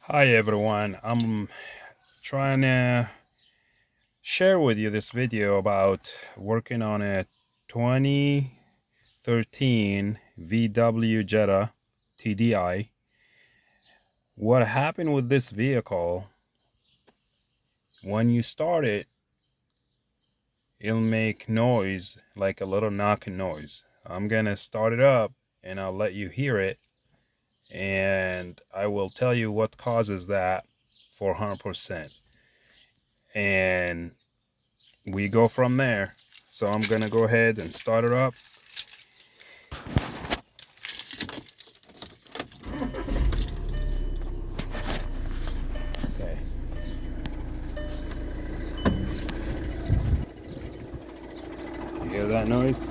Hi everyone, I'm trying to share with you this video about working on a 2013 VW Jetta TDI. What happened with this vehicle, when you start it, it'll make noise, like a little knocking noise. I'm gonna start it up and I'll let you hear it, and I will tell you what causes that for 100%. And we go from there. So I'm gonna go ahead and start it up. Okay. You hear that noise?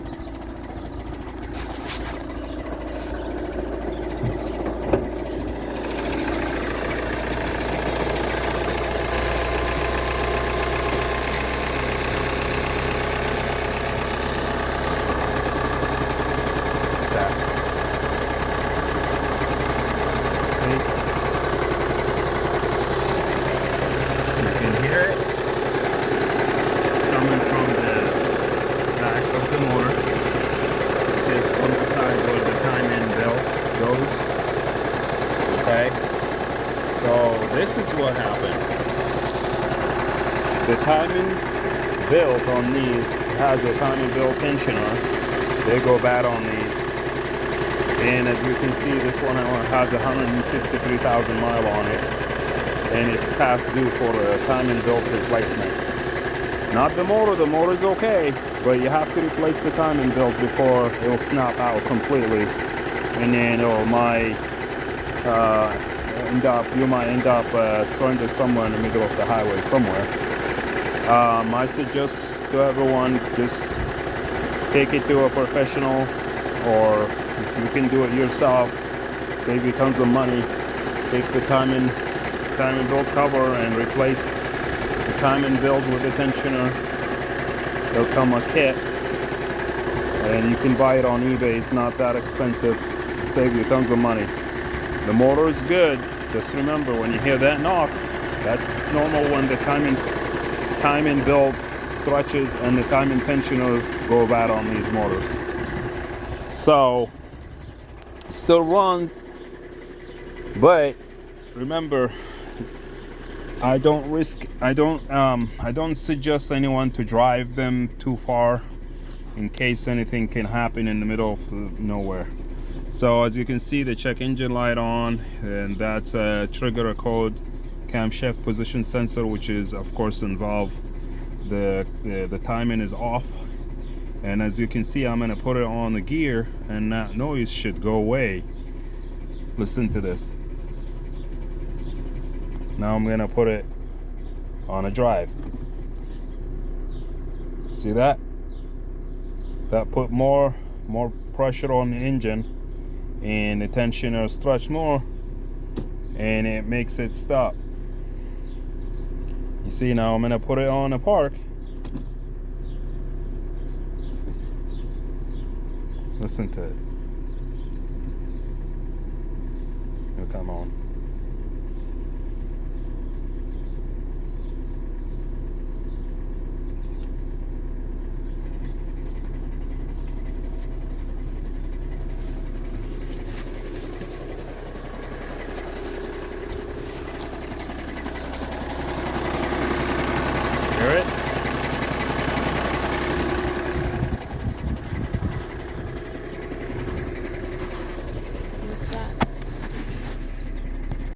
That. See? You can hear it. It's coming from the back of the motor, which is on the side where the timing belt goes. Okay? So this is what happened. The timing belt on these has a timing belt tensioner. They go bad on these. And as you can see, this one has 153,000 miles on it, and it's past due for a timing belt replacement. Not the motor's okay, but you have to replace the timing belt before it'll snap out completely, and then you might end up stranded somewhere in the middle of the highway somewhere. I suggest to everyone, just take it to a professional, or if you can do it yourself, save you tons of money. Take the timing belt cover and replace the timing belt with the tensioner. It'll come a kit, and you can buy it on eBay. It's not that expensive. It'll save you tons of money. The motor is good. Just remember, when you hear that knock, that's normal when the timing belt stretches and the timing tensioner go bad on these motors. So still runs, but remember, I don't suggest anyone to drive them too far in case anything can happen in the middle of nowhere. So as you can see, the check engine light on, and that's a trigger code camshaft position sensor, which is of course involved. The timing is off, and as you can see, I'm gonna put it on the gear and that noise should go away. Listen to this. Now I'm gonna put it on a drive. See that? That put more pressure on the engine, and the tensioner stretch more, and it makes it stop. You see, now I'm gonna put it on a park. Listen to it. It'll come on.